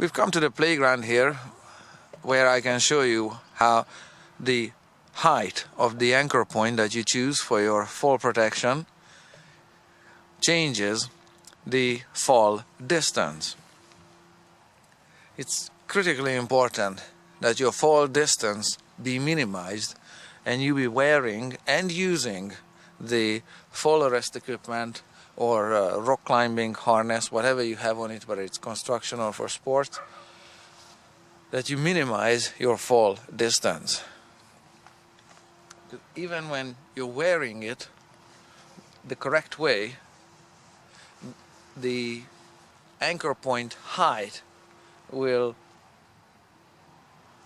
We've come to the playground here where I can show you how the height of the anchor point that you choose for your fall protection changes the fall distance. It's critically important that your fall distance be minimized and you be wearing and using the fall arrest equipment or rock climbing harness, whatever you have on it, whether it's construction or for sports, that you minimize your fall distance. Even when you're wearing it the correct way, the anchor point height will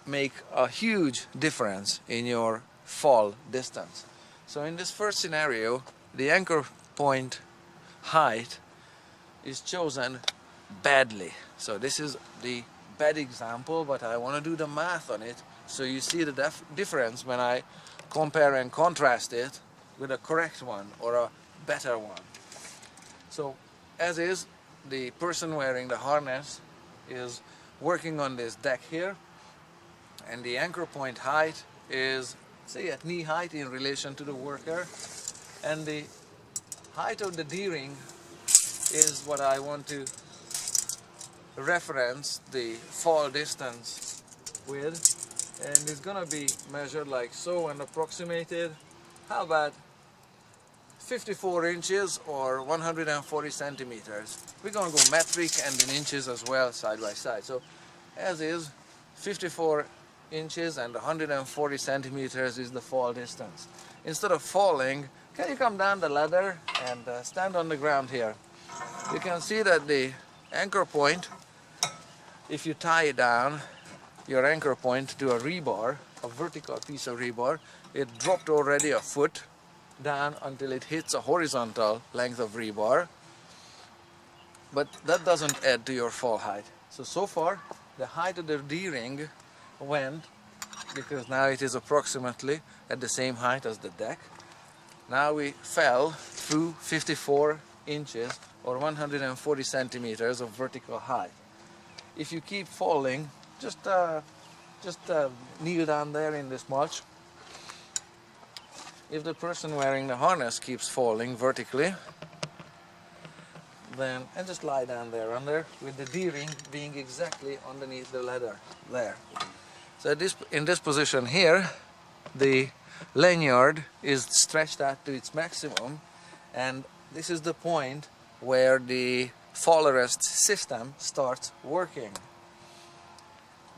make a huge difference in your fall distance. So in this first scenario, the anchor point height is chosen badly. So this is the bad example, but I want to do the math on it so you see the difference when I compare and contrast it with a correct one or a better one. So as is, the person wearing the harness is working on this deck here, and the anchor point height is, say, at knee height in relation to the worker, and the height of the D-ring is what I want to reference the fall distance with, and it's gonna be measured like so and approximated. How about 54 inches or 140 centimeters? We're gonna go metric and in inches as well, side by side. So as is, 54 inches and 140 centimeters is the fall distance. Instead of falling, can you come down the ladder and stand on the ground here? You can see that the anchor point, if you tie down your anchor point to a rebar, a vertical piece of rebar, it dropped already a foot down until it hits a horizontal length of rebar, but that doesn't add to your fall height. So far the height of the D-ring went, because now it is approximately at the same height as the deck. Now we fell through 54 inches or 140 centimeters of vertical height. If you keep falling, just kneel down there in this mulch. If the person wearing the harness keeps falling vertically, then and just lie down there under, with the D-ring being exactly underneath the ladder there. So in this position here, the lanyard is stretched out to its maximum, and this is the point where the fall arrest system starts working.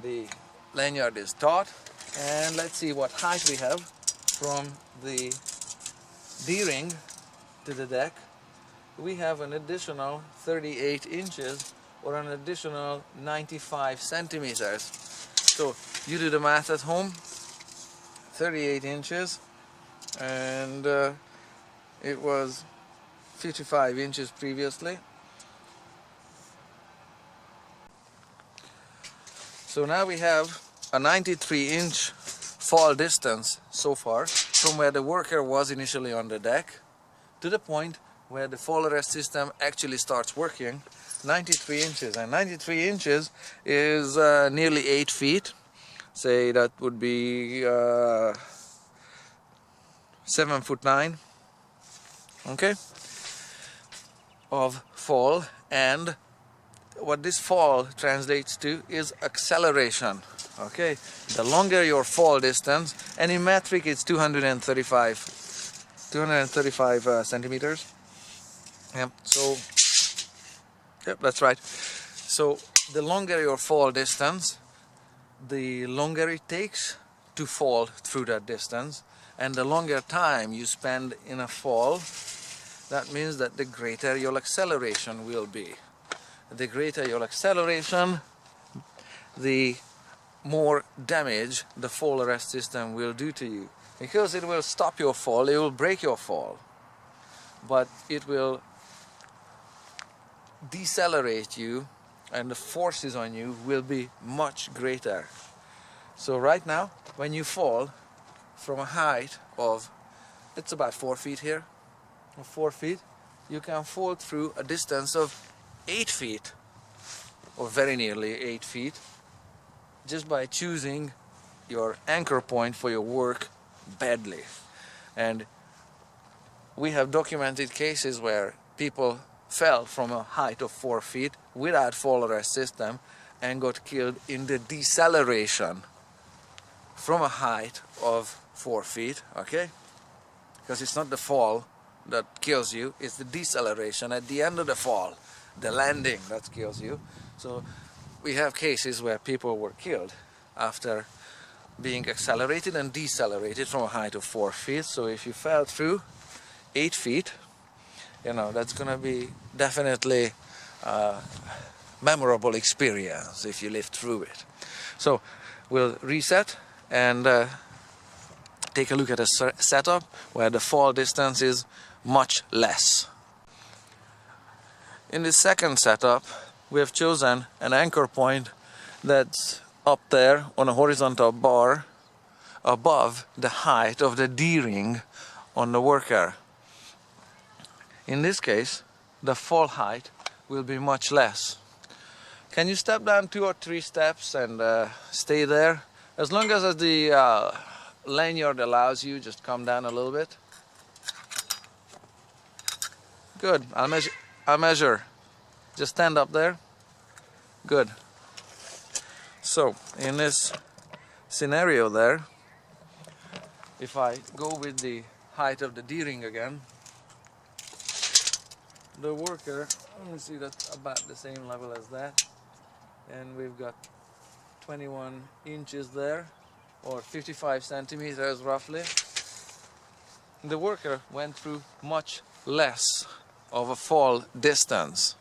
The lanyard is taut, and let's see what height we have from the D-ring to the deck. We have an additional 38 inches or an additional 95 centimeters. So you do the math at home. 38 inches, and it was 55 inches previously. So now we have a 93-inch fall distance so far from where the worker was initially on the deck to the point where the fall arrest system actually starts working. 93 inches, and 93 inches is nearly 8 feet. Say that would be 7'9", okay, of fall. And what this fall translates to is acceleration. Okay, the longer your fall distance, and in metric it's 235 centimeters. Yep. So, yep, that's right. So the longer your fall distance, the longer it takes to fall through that distance, and the longer time you spend in a fall, that means that the greater your acceleration will be. The greater your acceleration, the more damage the fall arrest system will do to you, because it will stop your fall, it will break your fall, but it will decelerate you, and the forces on you will be much greater. So right now, when you fall from a height of, it's about 4 feet here, 4 feet, you can fall through a distance of 8 feet or very nearly 8 feet, just by choosing your anchor point for your work badly. And we have documented cases where people fell from a height of 4 feet without fall arrest system and got killed in the deceleration from a height of 4 feet, okay? Because it's not the fall that kills you, it's the deceleration at the end of the fall, the landing that kills you. So we have cases where people were killed after being accelerated and decelerated from a height of 4 feet. So if you fell through 8 feet, you know, that's gonna be definitely a memorable experience if you lived through it. So we'll reset and take a look at a setup where the fall distance is much less. In this second setup, we have chosen an anchor point that's up there on a horizontal bar above the height of the D-ring on the worker. In this case, the fall height will be much less. Can you step down 2 or 3 steps and stay there? As long as the lanyard allows you, just come down a little bit. Good. I'll measure. Just stand up there. Good. So in this scenario there, if I go with the height of the D-ring again, the worker, let me see, that's about the same level as that, and we've got 21 inches there, or 55 centimeters roughly. The worker went through much less of a fall distance.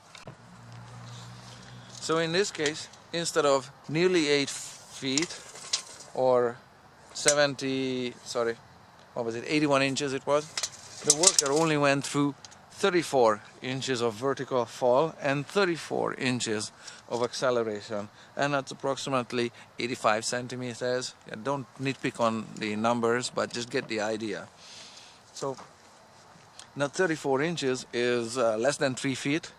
So in this case, instead of nearly 8 feet or 81 inches it was, the worker only went through 34 inches of vertical fall and 34 inches of acceleration, and that's approximately 85 centimeters. Don't nitpick on the numbers, but just get the idea. So now 34 inches is less than 3 feet,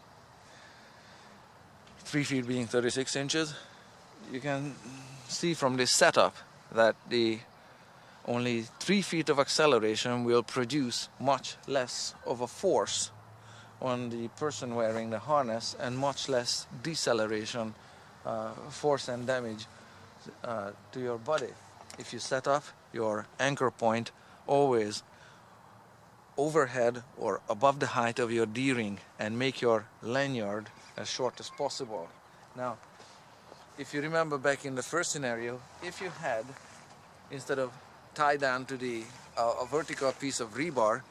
3 feet being 36 inches. You can see from this setup that the only 3 feet of acceleration will produce much less of a force on the person wearing the harness and much less deceleration, force and damage to your body. If you set up your anchor point always overhead or above the height of your D-ring and make your lanyard as short as possible. Now, if you remember back in the first scenario, if you had, instead of tie down to a vertical piece of rebar,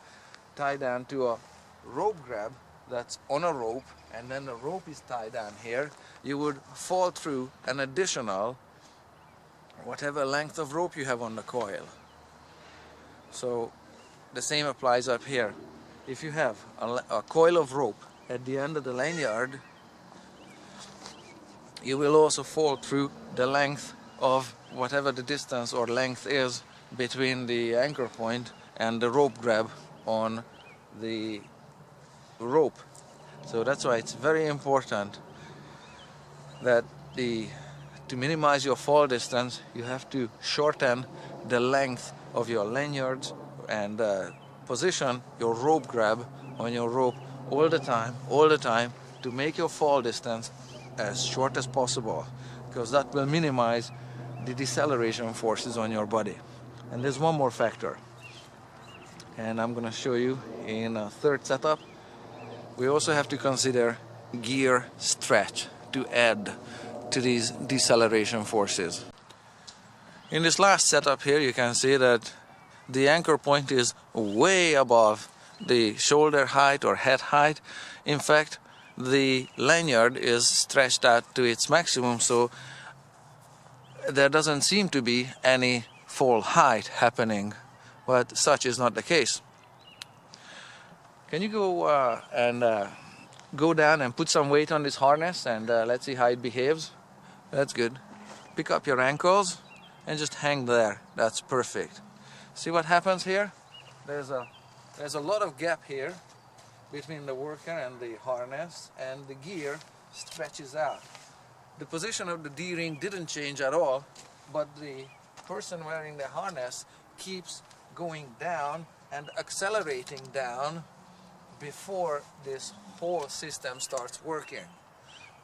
tie down to a rope grab that's on a rope, and then the rope is tied down here, you would fall through an additional whatever length of rope you have on the coil. So the same applies up here. If you have a coil of rope at the end of the lanyard, you will also fall through the length of whatever the distance or length is between the anchor point and the rope grab on the rope. So that's why it's very important that to minimize your fall distance, you have to shorten the length of your lanyards and position your rope grab on your rope all the time to make your fall distance as short as possible, because that will minimize the deceleration forces on your body. And there's one more factor, and I'm going to show you in a third setup. We also have to consider gear stretch to add to these deceleration forces. In this last setup here, you can see that the anchor point is way above the shoulder height or head height. In fact, the lanyard is stretched out to its maximum, so there doesn't seem to be any fall height happening, but such is not the case. Can you go go down and put some weight on this harness, and let's see how it behaves? That's good. Pick up your ankles and just hang there. That's perfect. See what happens here? There's a lot of gap here between the worker and the harness, and the gear stretches out. the position of the D-ring didn't change at all, but the person wearing the harness keeps going down and accelerating down before this whole system starts working.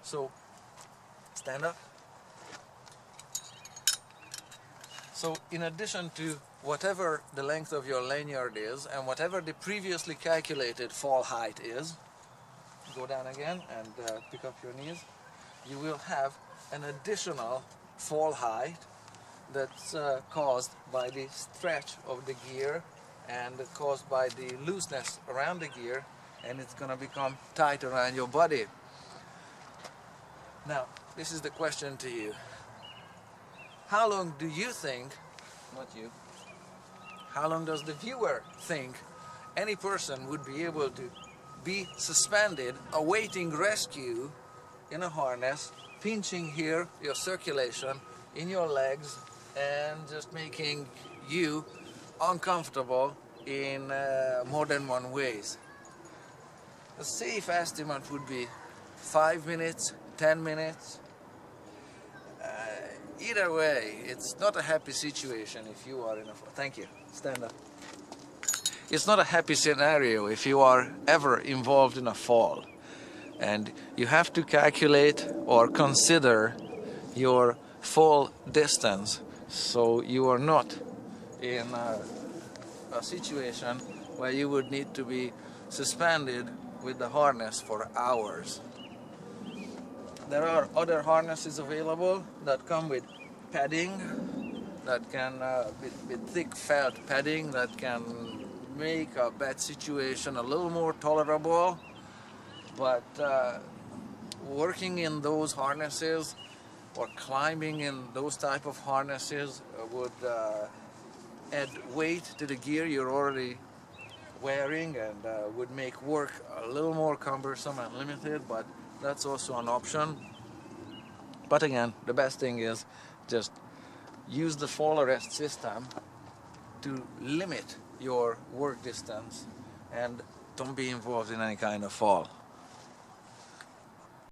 So stand up. So in addition to whatever the length of your lanyard is and whatever the previously calculated fall height is, go down again and pick up your knees, you will have an additional fall height that's caused by the stretch of the gear and caused by the looseness around the gear, and it's going to become tight around your body. Now, this is the question to you. How long do you think, not you, how long does the viewer think any person would be able to be suspended, awaiting rescue in a harness, pinching here your circulation in your legs and just making you uncomfortable in more than one ways? A safe estimate would be 5 minutes, 10 minutes. Either way, it's not a happy situation if you are in a... Thank you. Stand up. It's not a happy scenario if you are ever involved in a fall. And you have to calculate or consider your fall distance so you are not in a situation where you would need to be suspended with the harness for hours. There are other harnesses available that come with padding, that can, with thick felt padding that can make a bad situation a little more tolerable. But working in those harnesses or climbing in those type of harnesses would add weight to the gear you're already wearing and would make work a little more cumbersome and limited, but that's also an option. But again, the best thing is just use the fall arrest system to limit your work distance and don't be involved in any kind of fall.